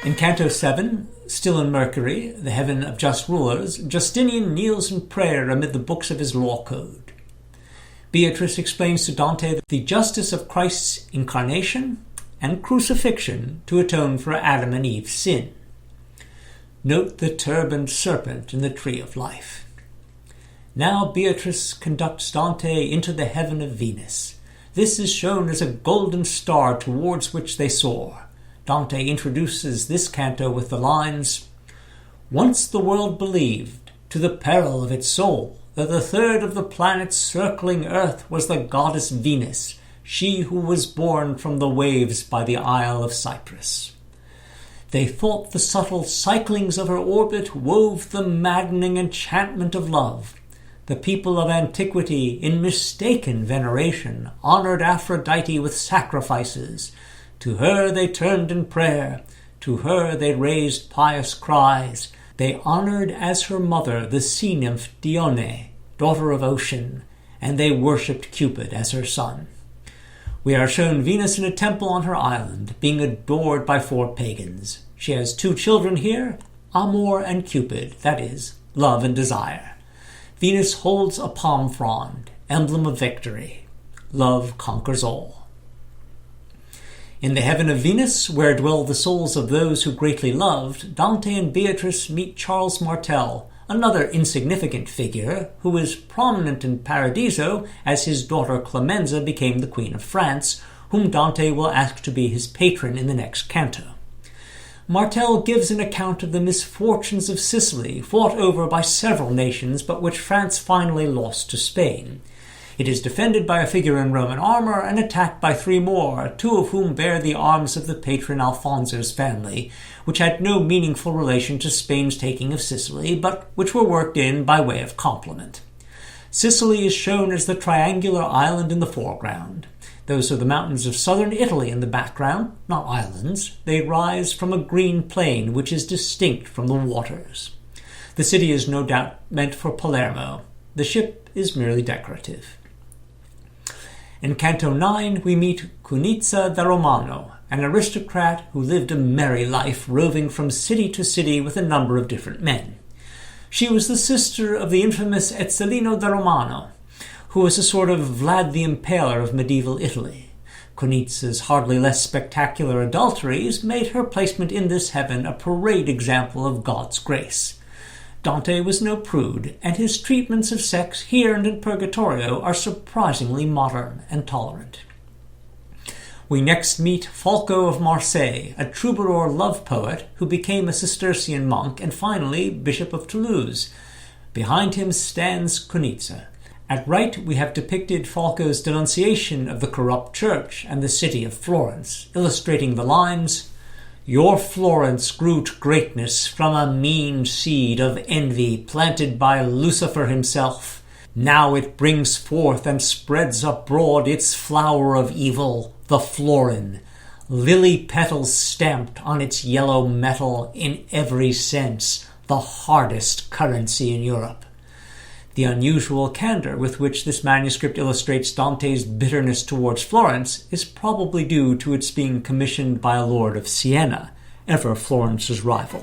In Canto 7, still in Mercury, the heaven of just rulers, Justinian kneels in prayer amid the books of his law code. Beatrice explains to Dante the justice of Christ's incarnation and crucifixion to atone for Adam and Eve's sin. Note the turbaned serpent in the tree of life. Now Beatrice conducts Dante into the heaven of Venus. This is shown as a golden star towards which they soar. Dante introduces this canto with the lines, "Once the world believed, to the peril of its soul, that the third of the planets circling earth was the goddess Venus, she who was born from the waves by the Isle of Cyprus. They thought the subtle cyclings of her orbit wove the maddening enchantment of love. The people of antiquity, in mistaken veneration, honored Aphrodite with sacrifices. To her they turned in prayer, to her they raised pious cries. They honored as her mother the sea nymph Dione, daughter of Ocean, and they worshipped Cupid as her son. We are shown Venus in a temple on her island, being adored by 4 pagans. She has 2 children here, Amor and Cupid, that is, love and desire. Venus holds a palm frond, emblem of victory. Love conquers all. In the heaven of Venus, where dwell the souls of those who greatly loved, Dante and Beatrice meet Charles Martel, another insignificant figure who is prominent in Paradiso as his daughter Clemenza became the Queen of France, whom Dante will ask to be his patron in the next canto. Martel gives an account of the misfortunes of Sicily, fought over by several nations, but which France finally lost to Spain. It is defended by a figure in Roman armor and attacked by 3 more, 2 of whom bear the arms of the patron Alfonso's family, which had no meaningful relation to Spain's taking of Sicily, but which were worked in by way of compliment. Sicily is shown as the triangular island in the foreground. Those are the mountains of southern Italy in the background, not islands. They rise from a green plain which is distinct from the waters. The city is no doubt meant for Palermo. The ship is merely decorative. In Canto 9, we meet Cunizza da Romano, an aristocrat who lived a merry life, roving from city to city with a number of different men. She was the sister of the infamous Ezzelino da Romano, who was a sort of Vlad the Impaler of medieval Italy. Cunizza's hardly less spectacular adulteries made her placement in this heaven a parade example of God's grace. Dante was no prude, and his treatments of sex here and in Purgatorio are surprisingly modern and tolerant. We next meet Folco of Marseille, a troubadour love poet who became a Cistercian monk and finally Bishop of Toulouse. Behind him stands Cunizza. At right, we have depicted Folco's denunciation of the corrupt church and the city of Florence, illustrating the lines, "Your Florence grew to greatness from a mean seed of envy planted by Lucifer himself. Now it brings forth and spreads abroad its flower of evil, the florin, lily petals stamped on its yellow metal in every sense, the hardest currency in Europe." The unusual candor with which this manuscript illustrates Dante's bitterness towards Florence is probably due to its being commissioned by a lord of Siena, ever Florence's rival.